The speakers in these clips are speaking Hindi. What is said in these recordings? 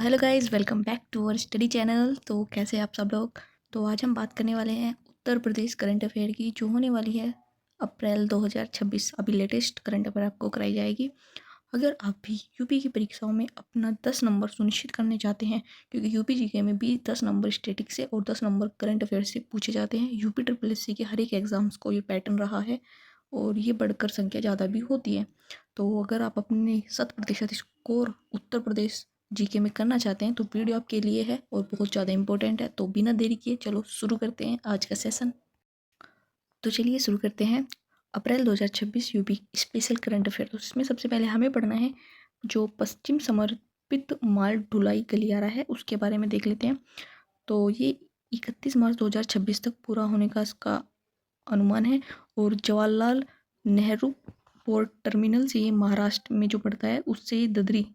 Hello guys, welcome back to our study channel. तो कैसे हैं आप सब लोग। तो आज हम बात करने वाले हैं उत्तर प्रदेश करंट अफेयर की, जो होने वाली है अप्रैल 2026। अभी लेटेस्ट करंट अफेयर आपको कराई जाएगी। अगर आप भी यूपी की परीक्षाओं में अपना 10 नंबर सुनिश्चित करने चाहते हैं, क्योंकि यूपी जीके में भी 10 नंबर स्टैटिक से और 10 नंबर करंट अफेयर से पूछे जाते हैं। यूपी ट्रिपल एस सी के हर एक एग्ज़ाम्स को ये पैटर्न रहा है और ये बढ़कर संख्या ज़्यादा भी होती है। तो अगर आप अपने 100% स्कोर उत्तर प्रदेश जीके में करना चाहते हैं तो वीडियो आपके लिए है और बहुत ज़्यादा इंपॉर्टेंट है। तो बिना देरी किए चलो शुरू करते हैं आज का सेशन। तो चलिए शुरू करते हैं। अप्रैल 2026 यूपी स्पेशल करंट अफेयर। तो इसमें सबसे पहले हमें पढ़ना है जो पश्चिम समर्पित माल ढुलाई गलियारा है उसके बारे में देख लेते हैं। तो ये 31 मार्च 2026 तक पूरा होने का इसका अनुमान है। और जवाहरलाल नेहरू पोर्ट टर्मिनल से ये महाराष्ट्र में जो पड़ता है उससे ददरी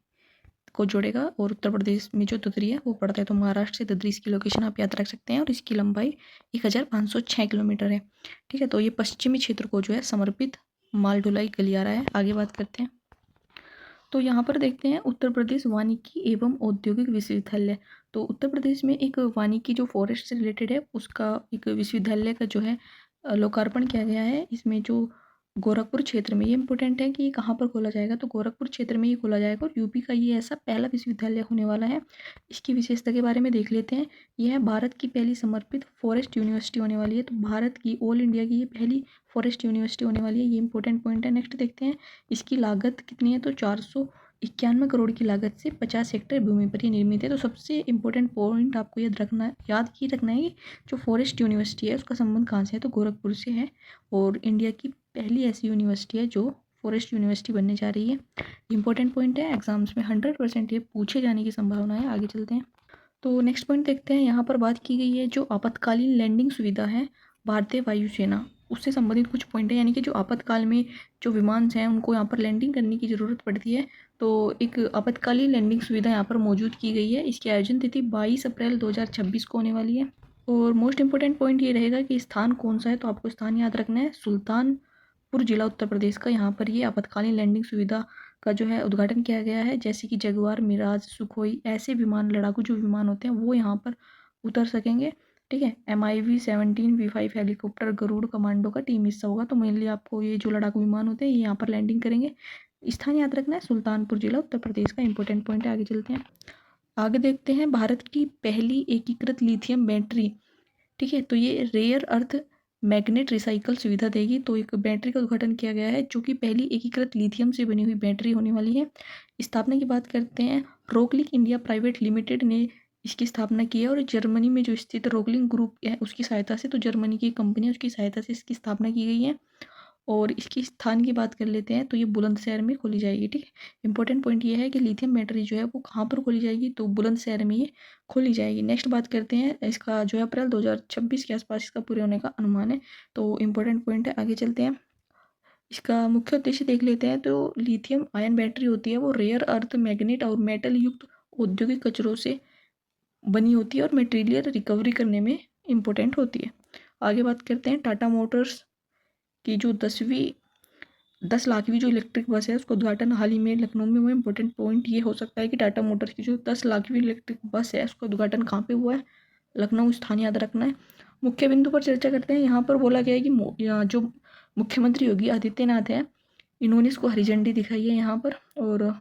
को जोड़ेगा, और उत्तर प्रदेश में जो ददरी है वो पड़ता है। तो महाराष्ट्र से ददरी इसकी लोकेशन आप याद रख सकते हैं और इसकी लंबाई 1506 किलोमीटर है। ठीक है, तो ये पश्चिमी क्षेत्र को जो है समर्पित माल ढुलाई गलियारा है। आगे बात करते हैं। तो यहाँ पर देखते हैं उत्तर प्रदेश वानिकी एवं औद्योगिक विश्वविद्यालय। तो उत्तर प्रदेश में एक वानिकी जो फॉरेस्ट से रिलेटेड है उसका एक विश्वविद्यालय का जो है लोकार्पण किया गया है। इसमें जो गोरखपुर क्षेत्र में, ये इंपॉर्टेंट है कि ये कहाँ पर खोला जाएगा, तो गोरखपुर क्षेत्र में ये खोला जाएगा और यूपी का ये ऐसा पहला विश्वविद्यालय होने वाला है। इसकी विशेषता के बारे में देख लेते हैं। यह भारत की पहली समर्पित फॉरेस्ट यूनिवर्सिटी होने वाली है। तो भारत की ऑल इंडिया की ये पहली फॉरेस्ट यूनिवर्सिटी होने वाली है। ये इंपॉर्टेंट पॉइंट है। नेक्स्ट देखते हैं इसकी लागत कितनी है। तो 491 करोड़ की लागत से 50 हेक्टेयर भूमि पर ये निर्मित है। तो सबसे इंपॉर्टेंट पॉइंट आपको याद ही रखना है कि जो फॉरेस्ट यूनिवर्सिटी है उसका संबंध कहाँ से है, तो गोरखपुर से है। और इंडिया की पहली ऐसी यूनिवर्सिटी है जो फॉरेस्ट यूनिवर्सिटी बनने जा रही है। इंपॉर्टेंट पॉइंट है, एग्जाम्स में 100% ये पूछे जाने की संभावना है। आगे चलते हैं। तो नेक्स्ट पॉइंट देखते हैं। यहाँ पर बात की गई है जो आपातकालीन लैंडिंग सुविधा है भारतीय वायुसेना, उससे संबंधित कुछ पॉइंट है। यानी कि जो आपातकाल में जो विमान हैं उनको यहाँ पर लैंडिंग करने की ज़रूरत पड़ती है, तो एक आपातकालीन लैंडिंग सुविधा यहाँ पर मौजूद की गई है। इसकी आयोजन तिथि 22 अप्रैल 2026 को होने वाली है। और मोस्ट इंपॉर्टेंट पॉइंट ये रहेगा कि स्थान कौन सा है, तो आपको स्थान याद रखना है सुल्तानपुर जिला उत्तर प्रदेश का। यहाँ पर ये आपातकालीन लैंडिंग सुविधा का जो है उद्घाटन किया गया है। जैसे कि जगुआर, मिराज, सुखोई ऐसे विमान, लड़ाकू जो विमान होते हैं वो यहाँ पर उतर सकेंगे। ठीक है, MiV-17 V5 helicopter Garud commando का टीम हिस्सा होगा। तो मेनली आपको ये जो लड़ाकू विमान होते हैं ये यहाँ पर लैंडिंग करेंगे। स्थान याद रखना है सुल्तानपुर जिला उत्तर प्रदेश का। इंपॉर्टेंट पॉइंट है। आगे चलते हैं। आगे देखते हैं भारत की पहली एकीकृत लिथियम बैटरी। ठीक है, तो ये रेयर अर्थ मैग्नेट रिसाइकल सुविधा देगी। तो एक बैटरी का उद्घाटन किया गया है जो कि पहली एकीकृत लिथियम से बनी हुई बैटरी होने वाली है। स्थापना की बात करते हैं। रोकलिंग इंडिया प्राइवेट लिमिटेड ने इसकी स्थापना की है और जर्मनी में जो स्थित रोकलिंग ग्रुप है उसकी सहायता से, तो जर्मनी की कंपनी है उसकी सहायता से इसकी स्थापना की गई है। और इसकी स्थान की बात कर लेते हैं तो ये बुलंदशहर में खोली जाएगी। ठीक है, इंपॉर्टेंट पॉइंट ये है कि लिथियम बैटरी जो है वो कहाँ पर खोली जाएगी, तो बुलंदशहर में ये खोली जाएगी। नेक्स्ट बात करते हैं। इसका जो है अप्रैल 2026 के आसपास इसका पूरे होने का अनुमान है। तो इंपॉर्टेंट पॉइंट है। आगे चलते हैं। इसका मुख्य उद्देश्य देख लेते हैं। तो लिथियम आयन बैटरी होती है वो रेयर अर्थ मैग्नेट और मेटल युक्त औद्योगिक कचरों से बनी होती है और मटेरियल रिकवरी करने में इम्पोर्टेंट होती है। आगे बात करते हैं। टाटा मोटर्स की जो 10 लाखवीं जो इलेक्ट्रिक बस है उसका उद्घाटन हाल ही में लखनऊ में हुआ। इंपॉर्टेंट पॉइंट ये हो सकता है कि टाटा मोटर्स की जो 10 लाखवीं इलेक्ट्रिक बस है उसका उद्घाटन कहाँ पे हुआ है, लखनऊ। स्थान याद रखना है। मुख्य बिंदु पर चर्चा करते हैं। यहाँ पर बोला गया है कि यहाँ जो मुख्यमंत्री योगी आदित्यनाथ है इन्होंने इसको हरी झंडी दिखाई है यहाँ पर। और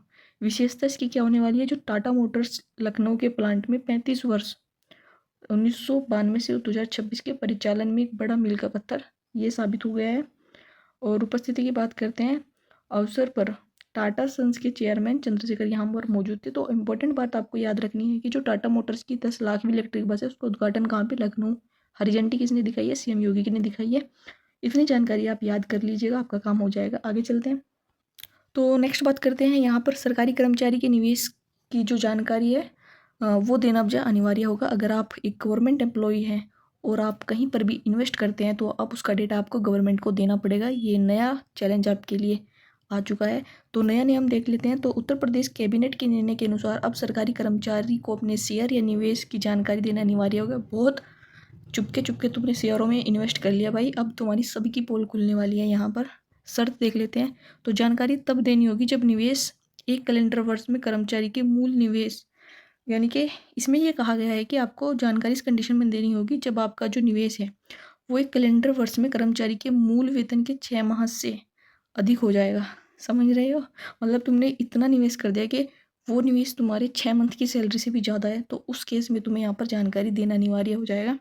विशेषता इसकी क्या होने वाली है, जो टाटा मोटर्स लखनऊ के प्लांट में 35 वर्ष 1992 से 2026 के परिचालन में एक बड़ा मील का पत्थर ये साबित हो गया है। और उपस्थिति की बात करते हैं। अवसर पर टाटा सन्स के चेयरमैन चंद्रशेखर यहाँ पर मौजूद थे। तो इम्पोर्टेंट बात आपको याद रखनी है कि जो टाटा मोटर्स की 10 लाखवीं इलेक्ट्रिक बस है उसका उद्घाटन कहाँ पे, लखनऊ। हरी झंडी किसने दिखाई है, CM योगी ने दिखाई है। इतनी जानकारी आप याद कर लीजिएगा, आपका काम हो जाएगा। आगे चलते हैं। तो नेक्स्ट बात करते हैं। यहाँ पर सरकारी कर्मचारी के निवेश की जो जानकारी है वो देना अब अनिवार्य होगा। अगर आप एक गवर्नमेंट एम्प्लॉई हैं और आप कहीं पर भी इन्वेस्ट करते हैं तो अब उसका डेटा आपको गवर्नमेंट को देना पड़ेगा। ये नया चैलेंज आपके लिए आ चुका है। तो नया नियम देख लेते हैं। तो उत्तर प्रदेश कैबिनेट के निर्णय के अनुसार अब सरकारी कर्मचारी को अपने शेयर या निवेश की जानकारी देना अनिवार्य होगा। बहुत चुपके चुपके तुमने शेयरों में इन्वेस्ट कर लिया भाई, अब तुम्हारी सभी की पोल खुलने वाली है। यहाँ पर शर्त देख लेते हैं। तो जानकारी तब देनी होगी जब निवेश एक कैलेंडर वर्ष में कर्मचारी के मूल निवेश यानी कि इसमें ये कहा गया है कि आपको जानकारी इस कंडीशन में देनी होगी जब आपका जो निवेश है वो एक कैलेंडर वर्ष में कर्मचारी के मूल वेतन के 6 माह से अधिक हो जाएगा। समझ रहे हो? मतलब तुमने इतना निवेश कर दिया कि वो निवेश तुम्हारे 6 मंथ की सैलरी से भी ज़्यादा है, तो उस केस में तुम्हें यहाँ पर जानकारी देना अनिवार्य हो जाएगा।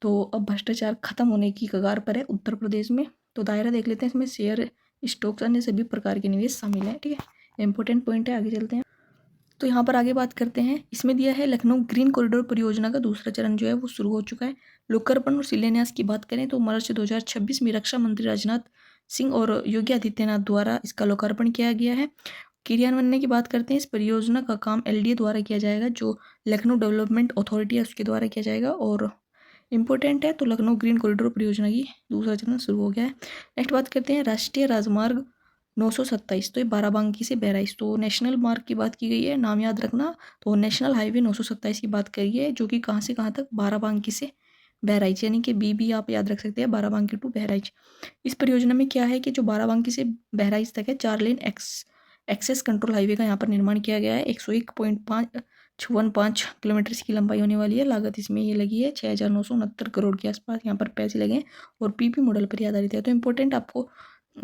तो अब भ्रष्टाचार खत्म होने की कगार पर है उत्तर प्रदेश में। तो दायरा देख लेते हैं, इसमें शेयर, स्टॉक्स, अन्य सभी प्रकार के निवेश शामिल हैं। ठीक है, इंपॉर्टेंट पॉइंट है, आगे चलते हैं। तो यहाँ पर आगे बात करते हैं, इसमें दिया है लखनऊ ग्रीन कॉरिडोर परियोजना का दूसरा चरण जो है वो शुरू हो चुका है। लोकार्पण और शिलान्यास की बात करें तो मार्च 2026 में रक्षा मंत्री राजनाथ सिंह और योगी आदित्यनाथ द्वारा इसका लोकार्पण किया गया है। क्रियान्वयन की बात करते हैं, इस परियोजना का काम एलडीए द्वारा किया जाएगा, जो लखनऊ डेवलपमेंट अथॉरिटी है उसके द्वारा किया जाएगा। और इम्पोर्टेंट है, तो लखनऊ ग्रीन कॉरिडोर परियोजना की दूसरा चरण शुरू हो गया है। नेक्स्ट बात करते हैं राष्ट्रीय राजमार्ग 927, तो ये बाराबंकी से बहराइच, तो नेशनल मार्ग की बात की गई है, नाम याद रखना। तो नेशनल हाईवे 927 की बात करी है, जो कि कहाँ से कहाँ तक, बाराबंकी से बहराइच, यानी कि बी आप याद रख सकते हैं, बाराबंकी टू बहराइच। इस परियोजना में क्या है कि जो बाराबंकी से बहराइच तक है 4 लेन एक्सेस कंट्रोल हाईवे का यहाँ पर निर्माण किया गया है। 101.5 किलोमीटर की लंबाई होने वाली है। लागत इसमें ये लगी है 6,969 करोड़ के आसपास यहाँ पर पैसे लगे हैं, और पीपी मॉडल पर आधारित है। तो इम्पोर्टेंट आपको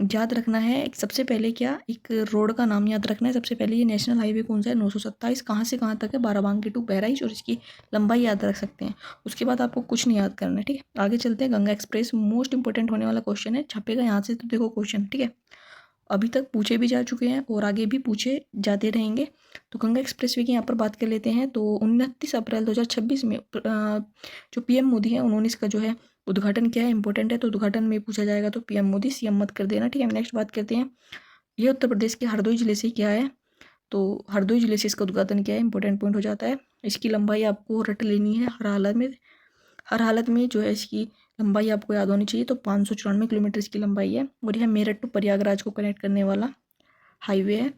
याद रखना है, सबसे पहले क्या, एक रोड का नाम याद रखना है। सबसे पहले ये नेशनल हाईवे कौन सा है, 927, कहाँ से कहाँ तक है, बाराबंकी टू बहराइच, और इसकी लंबाई याद रख सकते हैं। उसके बाद आपको कुछ नहीं याद करना है। ठीक है, आगे चलते हैं। गंगा एक्सप्रेस मोस्ट इंपॉर्टेंट होने वाला क्वेश्चन है, छपेगा यहाँ से, तो देखो क्वेश्चन। ठीक है, अभी तक पूछे भी जा चुके हैं और आगे भी पूछे जाते रहेंगे। तो गंगा एक्सप्रेसवे की यहाँ पर बात कर लेते हैं। तो 29 अप्रैल 2026 में जो पीएम मोदी है उन्होंने इसका जो है उद्घाटन किया है। इंपॉर्टेंट है, तो उद्घाटन में पूछा जाएगा तो पीएम मोदी, सीएम मत कर देना। ठीक है, नेक्स्ट बात करते हैं, ये उत्तर प्रदेश के हरदोई जिले से क्या है, तो हरदोई जिले से इसका उद्घाटन किया है। इंपॉर्टेंट पॉइंट हो जाता है। इसकी लंबाई आपको रट लेनी है हर हालत में जो है इसकी लंबाई आपको याद होनी चाहिए। तो 594 किलोमीटर इसकी लंबाई है, और यह मेरठ टू प्रयागराज को कनेक्ट करने वाला हाईवे है।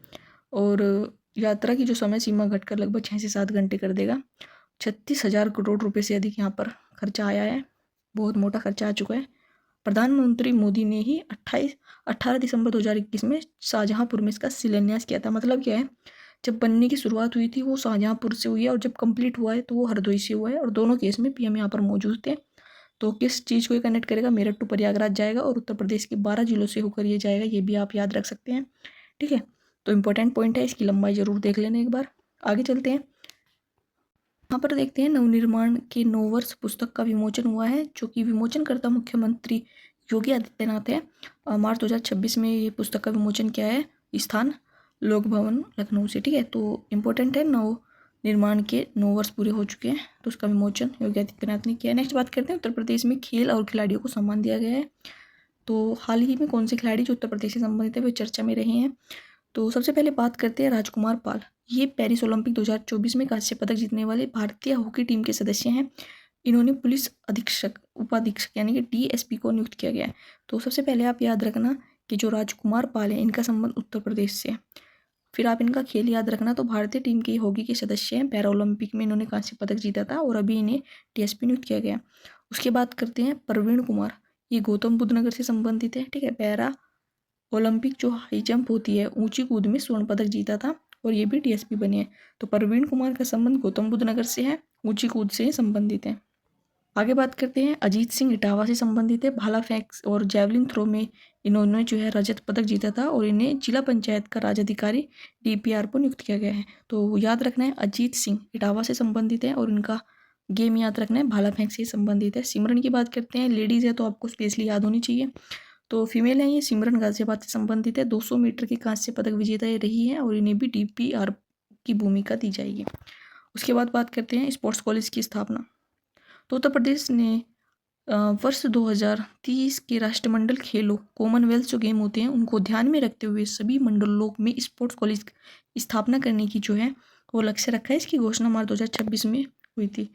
और यात्रा की जो समय सीमा घटकर लगभग 6 से 7 घंटे कर देगा। 36,000 करोड़ रुपए से अधिक यहाँ पर खर्चा आया है, बहुत मोटा खर्चा आ चुका है। प्रधानमंत्री मोदी ने ही 18 दिसंबर 2021 में शाहजहाँपुर में इसका शिलान्यास किया था। मतलब क्या है, जब बनने की शुरुआत हुई थी वो शाहजहाँपुर से हुई है, और जब कंप्लीट हुआ है तो वो हरदोई से हुआ है, और दोनों केस में पीएम यहाँ पर मौजूद थे। तो किस चीज़ को ये कनेक्ट करेगा, मेरठ टू प्रयागराज जाएगा, और उत्तर प्रदेश के 12 जिलों से होकर ये जाएगा, ये भी आप याद रख सकते हैं। ठीक है, तो इंपॉर्टेंट पॉइंट है, इसकी लंबाई जरूर देख लेना एक बार। आगे चलते हैं, यहाँ पर देखते हैं नवनिर्माण के 9 वर्ष पुस्तक का विमोचन हुआ है, जो कि विमोचनकर्ता मुख्यमंत्री योगी आदित्यनाथ है। मार्च 2026 में ये पुस्तक का विमोचन किया है, स्थान लोक भवन लखनऊ से। ठीक है, तो इम्पोर्टेंट है, नव निर्माण के 9 वर्ष पूरे हो चुके हैं, तो उसका विमोचन योगी आदित्यनाथ ने किया है। नेक्स्ट बात करते हैं, उत्तर प्रदेश में खेल और खिलाड़ियों को सम्मान दिया गया है। तो हाल ही में कौन से खिलाड़ी जो उत्तर प्रदेश से संबंधित है वे चर्चा में रहे हैं। तो सबसे पहले बात करते हैं राजकुमार पाल, ये पेरिस ओलंपिक 2024 में कांस्य पदक जीतने वाले भारतीय हॉकी टीम के सदस्य हैं। इन्होंने पुलिस अधीक्षक उपाधीक्षक यानी कि डीएसपी को नियुक्त किया गया है। तो सबसे पहले आप याद रखना कि जो राजकुमार पाल है इनका संबंध उत्तर प्रदेश से है। फिर आप इनका खेल याद रखना, तो भारतीय टीम के हॉकी के सदस्य हैं, पैरा ओलंपिक में इन्होंने कांस्य पदक जीता था, और अभी इन्हें डीएसपी नियुक्त किया गया। उसके बाद करते हैं प्रवीण कुमार, ये गौतम बुद्ध नगर से संबंधित है। ठीक है, पैरा ओलंपिक जो हाई जंप होती है, ऊंची कूद में स्वर्ण पदक जीता था, और ये भी डीएसपी बने हैं। तो प्रवीण कुमार का संबंध गौतम बुद्ध नगर से है, ऊंची कूद से संबंधित है। आगे बात करते हैं, अजीत सिंह इटावा से संबंधित है, भाला फेंक और जैवलिन थ्रो में इन्होंने जो है रजत पदक जीता था, और इन्हें जिला पंचायत का राज्याधिकारी डीपीआर को नियुक्त किया गया है। तो याद रखना है, अजीत सिंह इटावा से संबंधित है, और इनका गेम याद रखना है, भाला फेंक से संबंधित है। सिमरन की बात करते हैं, लेडीज़ है तो आपको स्पेशली याद होनी चाहिए। तो फीमेल है, ये सिमरन गाजियाबाद से संबंधित है, 200 मीटर की कांस्य पदक विजेता ये रही है, और इन्हें भी डीपीआर की भूमिका दी जाएगी। उसके बाद बात करते हैं स्पोर्ट्स कॉलेज की स्थापना। तो उत्तर प्रदेश ने वर्ष 2030 के राष्ट्रमंडल खेलों, कॉमनवेल्थ जो गेम होते हैं उनको ध्यान में रखते हुए सभी मंडलों में स्पोर्ट्स कॉलेज स्थापना करने की जो है वो लक्ष्य रखा है। इसकी घोषणा मार्च 2026 में हुई थी।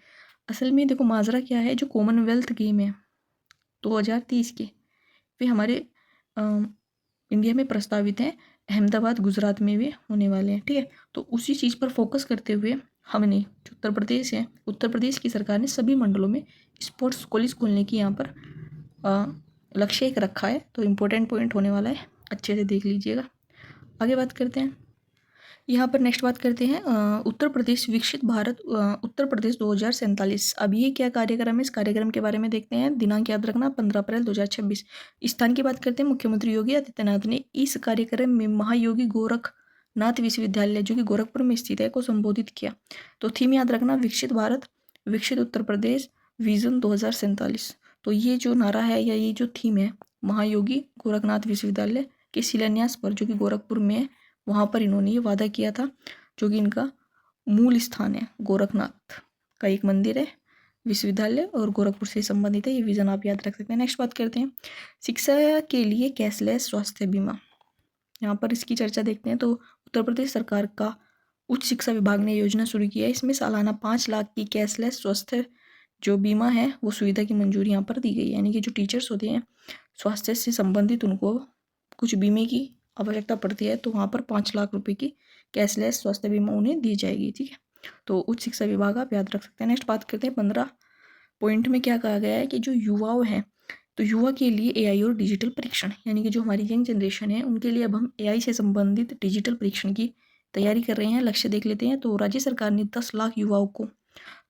असल में देखो माजरा क्या है, जो कॉमनवेल्थ गेम है 2030 के, वे हमारे इंडिया में प्रस्तावित हैं, अहमदाबाद गुजरात में वे होने वाले हैं। ठीक है, तो उसी चीज़ पर फोकस करते हुए हमने जो उत्तर प्रदेश है, उत्तर प्रदेश की सरकार ने सभी मंडलों में स्पोर्ट्स कॉलेज खोलने की यहाँ पर लक्ष्य एक रखा है। तो इम्पोर्टेंट पॉइंट होने वाला है, अच्छे से देख लीजिएगा। आगे बात करते हैं, यहाँ पर नेक्स्ट बात करते हैं उत्तर प्रदेश विकसित भारत उत्तर प्रदेश 2047। अब ये क्या कार्यक्रम है, इस कार्यक्रम के बारे में देखते हैं। दिनांक याद रखना 15 अप्रैल 2026। स्थान की बात करते हैं, मुख्यमंत्री योगी आदित्यनाथ ने इस कार्यक्रम में महायोगी गोरखनाथ विश्वविद्यालय जो कि गोरखपुर में स्थित है को संबोधित किया। तो थीम याद रखना विकसित भारत विकसित उत्तर प्रदेश विजन 2047। तो ये जो नारा है या ये जो थीम है महायोगी गोरखनाथ विश्वविद्यालय के शिलान्यास पर जो कि गोरखपुर में है, वहाँ पर इन्होंने ये वादा किया था, जो कि इनका मूल स्थान है। गोरखनाथ का एक मंदिर है, विश्वविद्यालय और गोरखपुर से संबंधित है। ये विजन आप याद रख सकते हैं। नेक्स्ट बात करते हैं शिक्षा के लिए कैशलेस स्वास्थ्य बीमा। यहाँ पर इसकी चर्चा देखते हैं। तो उत्तर प्रदेश सरकार का उच्च शिक्षा विभाग ने योजना शुरू की है। इसमें सालाना 5 लाख की कैशलेस स्वास्थ्य जो बीमा है वो सुविधा की मंजूरी यहाँ पर दी गई है। यानी कि जो टीचर्स होते हैं स्वास्थ्य से संबंधित उनको कुछ बीमे की आवश्यकता पड़ती है, तो वहाँ पर 5 लाख रुपए की कैशलेस स्वास्थ्य बीमा उन्हें दी जाएगी। ठीक है, तो उच्च शिक्षा विभाग आप याद रख सकते हैं। नेक्स्ट बात करते हैं 15 पॉइंट में क्या कहा गया है कि जो युवाओं हैं तो युवा के लिए एआई और डिजिटल परीक्षण, यानी कि जो हमारी यंग जनरेशन है उनके लिए अब हम एआई से संबंधित डिजिटल परीक्षण की तैयारी कर रहे हैं। लक्ष्य देख लेते हैं। तो राज्य सरकार ने 10 लाख युवाओं को,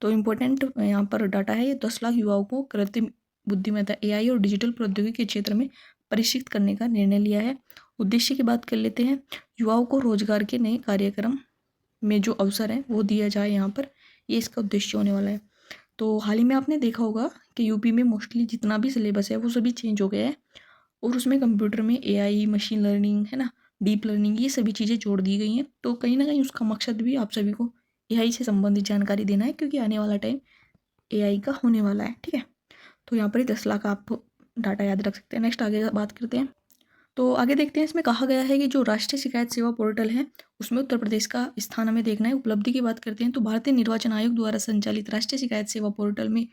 तो इम्पोर्टेंट यहाँ पर डाटा है, ये 10 लाख युवाओं को कृत्रिम बुद्धिमत्ता एआई और डिजिटल प्रौद्योगिकी के क्षेत्र में प्रशिक्षित करने का निर्णय लिया है। उद्देश्य की बात कर लेते हैं। युवाओं को रोजगार के नए कार्यक्रम में जो अवसर है वो दिया जाए यहाँ पर, ये इसका उद्देश्य होने वाला है। तो हाल ही में आपने देखा होगा कि यूपी में मोस्टली जितना भी सिलेबस है वो सभी चेंज हो गया है और उसमें कंप्यूटर में एआई, मशीन लर्निंग है ना, डीप लर्निंग, ये सभी चीज़ें जोड़ दी गई हैं। तो कहीं ना कहीं उसका मकसद भी आप सभी को एआई से संबंधित जानकारी देना है, क्योंकि आने वाला टाइम एआई का होने वाला है। ठीक है, तो यहाँ पर ही 10 लाख आप डाटा याद रख सकते हैं। नेक्स्ट आगे बात करते हैं। तो आगे देखते हैं। इसमें कहा गया है कि जो राष्ट्रीय शिकायत सेवा पोर्टल है उसमें उत्तर प्रदेश का स्थान हमें देखना है। उपलब्धि की बात करते हैं तो भारतीय निर्वाचन आयोग द्वारा संचालित राष्ट्रीय शिकायत सेवा पोर्टल में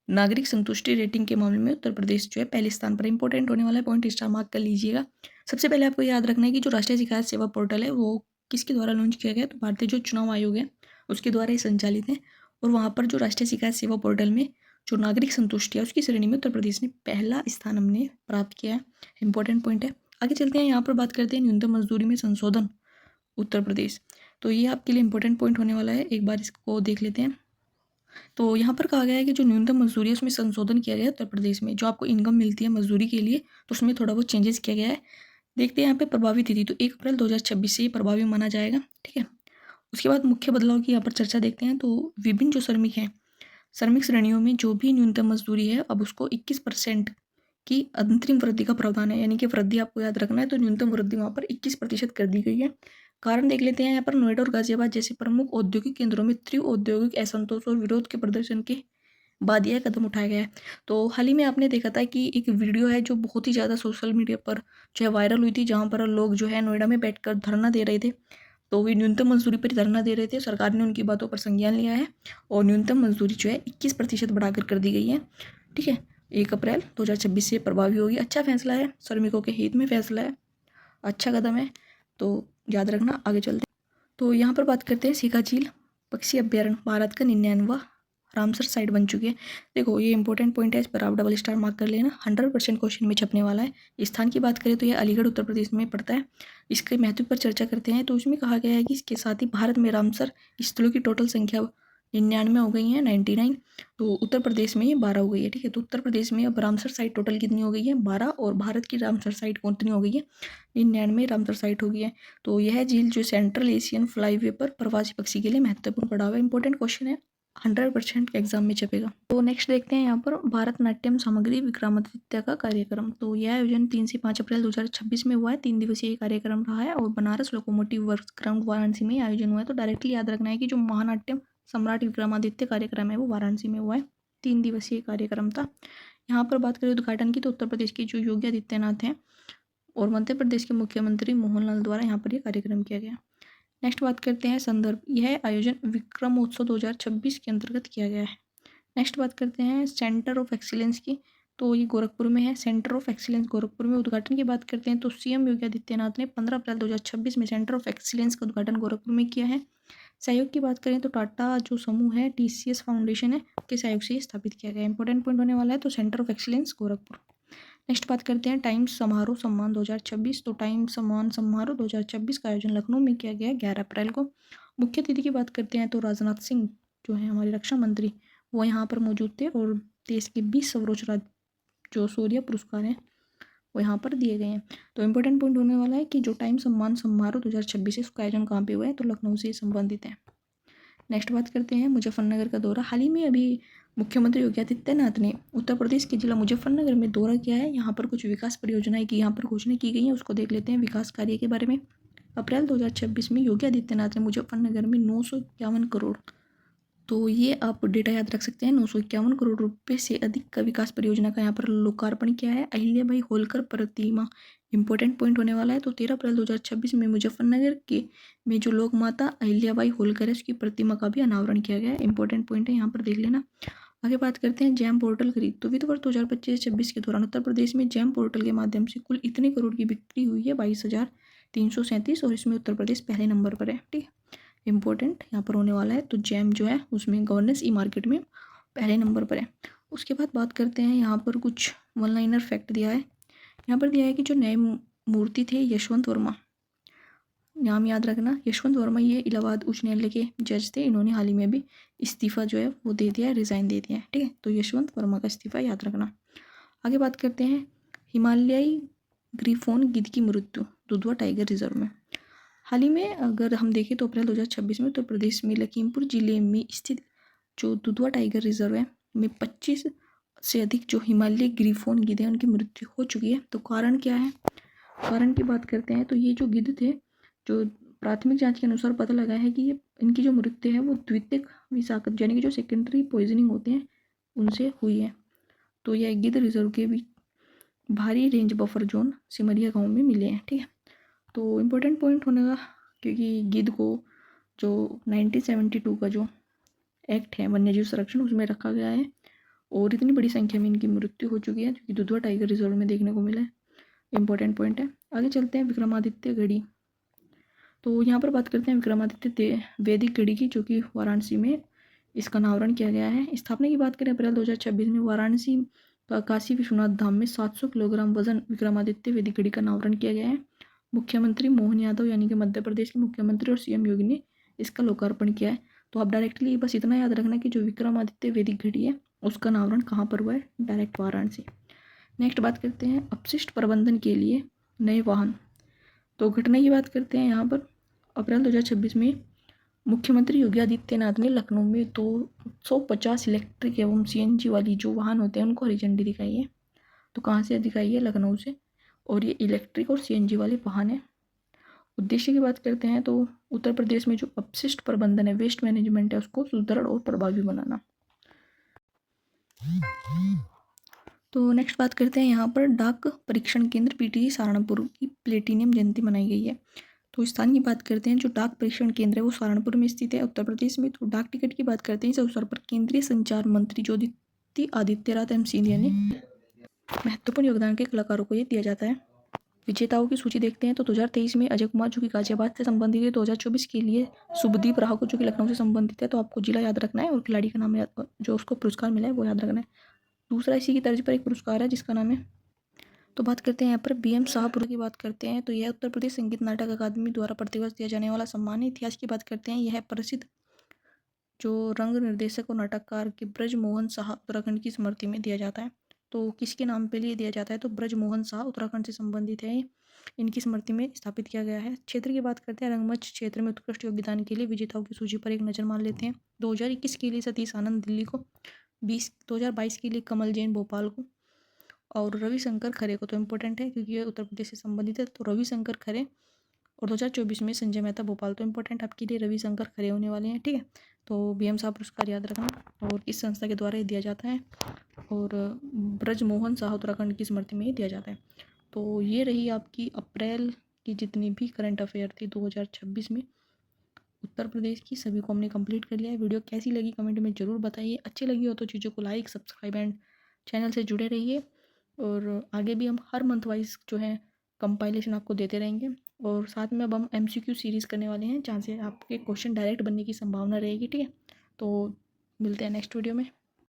नागरिक संतुष्टि रेटिंग के मामले में उत्तर प्रदेश जो है पहले स्थान पर। इंपॉर्टेंट होने वाला है, पॉइंट स्टार मार्क कर लीजिएगा। सबसे पहले आपको याद रखना है कि जो राष्ट्रीय शिकायत सेवा पोर्टल है वो किसके द्वारा लॉन्च किया गया, तो भारतीय जो चुनाव आयोग है उसके द्वारा ही संचालित है। और वहाँ पर जो राष्ट्रीय शिकायत सेवा पोर्टल में जो नागरिक संतुष्टि है उसकी श्रेणी में उत्तर प्रदेश ने पहला स्थान हमने प्राप्त किया है। इंपॉर्टेंट पॉइंट है। आगे चलते हैं। यहाँ पर बात करते हैं न्यूनतम मजदूरी में संशोधन उत्तर प्रदेश। तो ये आपके लिए इंपॉर्टेंट पॉइंट होने वाला है, एक बार इसको देख लेते हैं। तो यहाँ पर कहा गया है कि जो न्यूनतम मजदूरी है उसमें संशोधन किया गया है उत्तर प्रदेश में। जो आपको इनकम मिलती है मजदूरी के लिए तो उसमें थोड़ा बहुत चेंजेस किया गया है। देखते हैं यहाँ पे प्रभावी तिथि, तो 1 अप्रैल 2026 से ये प्रभावी माना जाएगा। ठीक है, उसके बाद मुख्य बदलाव की यहाँ पर चर्चा देखते हैं। तो विभिन्न जो श्रमिक हैं, श्रमिक श्रेणियों में जो भी न्यूनतम मजदूरी है अब उसको 21% की अंतरिम वृद्धि का प्रावधान है। यानी कि वृद्धि आपको याद रखना है, तो न्यूनतम वृद्धि वहाँ पर 21% कर दी गई है। कारण देख लेते हैं। यहाँ पर नोएडा और गाजियाबाद जैसे प्रमुख औद्योगिक केंद्रों में तीव्र औद्योगिक असंतोष और विरोध के प्रदर्शन के बाद यह कदम उठाया गया है। तो हाल ही में आपने देखा था कि एक वीडियो है जो बहुत ही ज़्यादा सोशल मीडिया पर जो है वायरल हुई थी, जहाँ पर लोग जो है नोएडा में बैठकर धरना दे रहे थे। तो वे न्यूनतम मजदूरी पर धरना दे रहे थे। सरकार ने उनकी बातों पर संज्ञान लिया है और न्यूनतम मजदूरी जो है 21% बढ़ाकर कर दी गई है। ठीक है, 1 अप्रैल 2026 से प्रभावी होगी। अच्छा फैसला है, श्रमिकों के हित में फैसला है, अच्छा कदम है, तो याद रखना। आगे चलते हैं। तो यहाँ पर बात करते हैं सीका झील पक्षी अभ्यारण्य भारत का 99वां रामसर साइट बन चुकी है। देखो ये इंपॉर्टेंट पॉइंट है, इस पर आप डबल स्टार मार्क कर लेना। 100% क्वेश्चन में छपने वाला है। स्थान की बात करें तो यह अलीगढ़ उत्तर प्रदेश में पड़ता है। इसके महत्व पर चर्चा करते हैं। तो उसमें कहा गया है कि इसके साथ ही भारत में रामसर स्थलों की टोटल संख्या 99 हो गई है, 99। तो उत्तर प्रदेश में ये 12 हो गई है। ठीक है, तो उत्तर प्रदेश में अब रामसर साइट टोटल कितनी हो गई है, 12, और भारत की रामसर साइट कितनी हो गई है, 99 रामसर साइट हो गई है। तो यह झील जो सेंट्रल एशियन फ्लाईवे पर प्रवासी पक्षी के लिए महत्वपूर्ण पड़ा हुआ है। इंपॉर्टेंट क्वेश्चन है, 100% एग्जाम में छपेगा। तो नेक्स्ट देखते हैं यहाँ पर भारतनाट्यम सामग्री विक्रमादित्य का कार्यक्रम। तो यह आयोजन 3 से 5 अप्रैल 2026 में हुआ है। 3 दिवसीय कार्यक्रम रहा है और Banaras locomotive works ground Varanasi में आयोजन हुआ है। तो डायरेक्टली याद रखना है कि जो महानाट्यम सम्राट विक्रमादित्य कार्यक्रम है वो वाराणसी में हुआ है। 3 दिवसीय कार्यक्रम था। यहाँ पर बात करें उद्घाटन की तो उत्तर प्रदेश के जो योगी आदित्यनाथ हैं और मध्य प्रदेश के मुख्यमंत्री मोहनलाल द्वारा यहाँ पर यह कार्यक्रम किया गया। नेक्स्ट बात करते हैं संदर्भ। यह आयोजन विक्रमोत्सव 2026 के अंतर्गत किया गया है। नेक्स्ट बात करते हैं सेंटर ऑफ एक्सीलेंस की। तो ये गोरखपुर में है, सेंटर ऑफ एक्सीलेंस गोरखपुर में। उद्घाटन की बात करते हैं तो सीएम योगी आदित्यनाथ ने 15 अप्रैल 2026 में सेंटर ऑफ एक्सीलेंस का उद्घाटन गोरखपुर में किया है। सहयोग की बात करें तो टाटा जो समूह है टीसीएस फाउंडेशन है के सहयोग से स्थापित किया गया है। इंपॉर्टेंट पॉइंट होने वाला है, तो centre of excellence Gorakhpur. Next बात करते हैं टाइम्स समारोह सम्मान 2026। तो टाइम्स सम्मान समारोह 2026 का आयोजन लखनऊ में किया गया है 11 अप्रैल को। मुख्य अतिथि की बात करते हैं तो राजनाथ सिंह जो है हमारे रक्षा मंत्री, वो यहाँ पर मौजूद थे और देश के 20 सर्वोच्च जो शौर्य पुरस्कार हैं वो यहाँ पर दिए गए हैं। तो इम्पोर्टेंट पॉइंट होने वाला है कि जो टाइम सम्मान समारोह 2026 है उसका आयोजन कहाँ पे हुआ है, तो लखनऊ से संबंधित है। नेक्स्ट बात करते हैं मुजफ्फरनगर का दौरा। हाल ही में अभी मुख्यमंत्री योगी आदित्यनाथ ने उत्तर प्रदेश के जिला मुजफ्फरनगर में दौरा किया है। यहाँ पर कुछ विकास परियोजनाएं की यहाँ पर घोषणा की गई है, उसको देख लेते हैं विकास कार्य के बारे में। अप्रैल 2026 में योगी आदित्यनाथ ने मुजफ्फरनगर में 951 करोड़, तो ये आप डेटा याद रख सकते हैं, 951 करोड़ रुपए से अधिक का विकास परियोजना का यहाँ पर लोकार्पण किया है। अहिल्याबाई होलकर प्रतिमा इंपॉर्टेंट पॉइंट होने वाला है। तो 13 अप्रैल 2026 में मुजफ्फरनगर के में जो लोक माता अहिल्याबाई होलकर है उसकी प्रतिमा का भी अनावरण किया गया है। इंपॉर्टेंट पॉइंट है, यहाँ पर देख लेना। आगे बात करते हैं जैम पोर्टल खरीद। तो वित्त वर्ष 2025-26 के दौरान उत्तर प्रदेश में जैम पोर्टल के माध्यम से कुल इतने करोड़ की बिक्री हुई है 22,337, और इसमें उत्तर प्रदेश पहले नंबर पर है। ठीक, इम्पोर्टेंट यहाँ पर होने वाला है। तो जैम जो है उसमें गवर्नेंस ई मार्केट में पहले नंबर पर है। उसके बाद बात करते हैं, यहाँ पर कुछ वन लाइनर फैक्ट दिया है। यहाँ पर दिया है कि जो न्यायमूर्ति थे यशवंत वर्मा, नाम याद रखना, यशवंत वर्मा ये इलाहाबाद उच्च न्यायालय के जज थे। इन्होंने हाल ही में भी इस्तीफा जो है वो दे दिया है, रिज़ाइन दे दिया है। ठीक है, तो यशवंत वर्मा का इस्तीफा याद रखना। आगे बात करते हैं हिमालयी ग्रीफोन गिद्ध की मृत्यु दुधवा टाइगर रिजर्व में। हाल ही में अगर हम देखें तो अप्रैल 2026 में उत्तर प्रदेश में लखीमपुर जिले में स्थित जो दुधवा टाइगर रिजर्व है में 25 से अधिक जो हिमालयी ग्रीफोन गिद्ध हैं उनकी मृत्यु हो चुकी है। तो कारण क्या है, कारण की बात करते हैं तो ये जो गिद्ध थे, जो प्राथमिक जांच के अनुसार पता लगा है कि ये इनकी जो मृत्यु है वो द्वितीयक विषाक्त यानी कि जो सेकेंडरी पॉइजनिंग होते हैं उनसे हुई है। तो यह गिद्ध रिजर्व के भी भारी रेंज बफर जोन सिमरिया गांव में मिले हैं। ठीक है, तो इम्पोर्टेंट पॉइंट होने का, क्योंकि गिद्ध को जो 1972 का जो एक्ट है वन्यजीव संरक्षण उसमें रखा गया है, और इतनी बड़ी संख्या में इनकी मृत्यु हो चुकी है जो कि दुधवा टाइगर रिजर्व में देखने को मिला है। इंपॉर्टेंट पॉइंट है। आगे चलते हैं विक्रमादित्य घड़ी। तो यहाँ पर बात करते हैं विक्रमादित्य वैदिक घड़ी की, जो कि वाराणसी में इसका अनावरण किया गया है। स्थापना की बात करें अप्रैल 2026 में वाराणसी का काशी विश्वनाथ धाम में 700 किलोग्राम वजन विक्रमादित्य वैदिक घड़ी का अनावरण किया गया है। मुख्यमंत्री मोहन यादव यानी कि मध्य प्रदेश के मुख्यमंत्री और सीएम योगी ने इसका लोकार्पण किया है। तो आप डायरेक्टली बस इतना याद रखना कि जो विक्रमादित्य वैदिक घड़ी है उसका अनावरण कहाँ पर हुआ है, डायरेक्ट वाराणसी। नेक्स्ट बात करते हैं अपशिष्ट प्रबंधन के लिए नए वाहन। तो घटना की बात करते हैं, यहाँ पर अप्रैल 2026 में मुख्यमंत्री योगी आदित्यनाथ ने लखनऊ में 250 इलेक्ट्रिक एवं सीएनजी वाली जो वाहन होते हैं उनको हरी झंडी दिखाई है। तो कहाँ से दिखाई है, लखनऊ से, और ये इलेक्ट्रिक और सीएनजी वाले वाहन है। उद्देश्य की बात करते हैं तो उत्तर प्रदेश में जो अपशिष्ट प्रबंधन है, वेस्ट मैनेजमेंट है, उसको सुदृढ़ और प्रभावी बनाना। तो नेक्स्ट बात करते हैं, यहाँ पर डाक परीक्षण केंद्र पीटीसी सहारनपुर की प्लेटिनियम जयंती मनाई गई है। तो स्थान की बात करते हैं, जो डाक परीक्षण केंद्र है वो सहारनपुर में स्थित है उत्तर प्रदेश में। तो डाक टिकट की बात करते हैं, इस अवसर पर केंद्रीय संचार मंत्री ज्योतिरादित्य सिंधिया ने महत्वपूर्ण योगदान के कलाकारों को ये दिया जाता है। विजेताओं की सूची देखते हैं तो 2023 में अजय कुमार जो कि गाजियाबाद से संबंधित है, 2024 के लिए शुभदीप राहु जो कि लखनऊ से संबंधित है। तो आपको जिला याद रखना है और खिलाड़ी का नाम याद, जो उसको पुरस्कार मिला है वो याद रखना है। दूसरा इसी की तर्ज पर एक पुरस्कार है जिसका नाम है, तो बात करते हैं यहाँ पर BM शाहपुर की बात करते हैं। तो यह उत्तर प्रदेश संगीत नाटक अकादमी द्वारा प्रतिवर्ष दिया जाने वाला सम्मान है। इतिहास की बात करते हैं, यह प्रसिद्ध जो रंग निर्देशक और नाटककार के ब्रज मोहन शाह उत्तराखंड की स्मृति में दिया जाता है। तो किसके नाम पे लिए दिया जाता है, तो ब्रज मोहन शाह उत्तराखंड से संबंधित है, इनकी स्मृति में स्थापित किया गया है। क्षेत्र की बात करते हैं, रंगमंच क्षेत्र में उत्कृष्ट योगदान के लिए विजेताओं की सूची पर एक नज़र मार लेते हैं। 2021 के लिए सतीश आनंद दिल्ली को, 2022 के लिए कमल जैन भोपाल को, और रविशंकर खरे को। तो इम्पोर्टेंट है क्योंकि ये उत्तर प्रदेश से संबंधित है, तो रविशंकर खरे। और 2024 में संजय मेहता भोपाल। तो इम्पोर्टेंट आपके लिए रविशंकर खरे होने वाले हैं। ठीक है, तो BM शाह पुरस्कार याद रखना, और इस संस्था के द्वारा ये दिया जाता है, और ब्रज मोहन शाह उत्तराखंड की स्मृति में ही दिया जाता है। तो ये रही आपकी अप्रैल की जितनी भी करंट अफेयर थी 2026 में उत्तर प्रदेश की, सभी को हमने कंप्लीट कर लिया है। वीडियो कैसी लगी कमेंट में ज़रूर बताइए। अच्छी लगी हो तो चीज़ों को लाइक, सब्सक्राइब एंड चैनल से जुड़े रहिए, और आगे भी हम हर मंथ वाइज जो है कंपाइलेशन आपको देते रहेंगे। और साथ में अब हम MCQ सीरीज़ करने वाले हैं जहाँ से आपके क्वेश्चन डायरेक्ट बनने की संभावना रहेगी। ठीक है, तो मिलते हैं नेक्स्ट वीडियो में।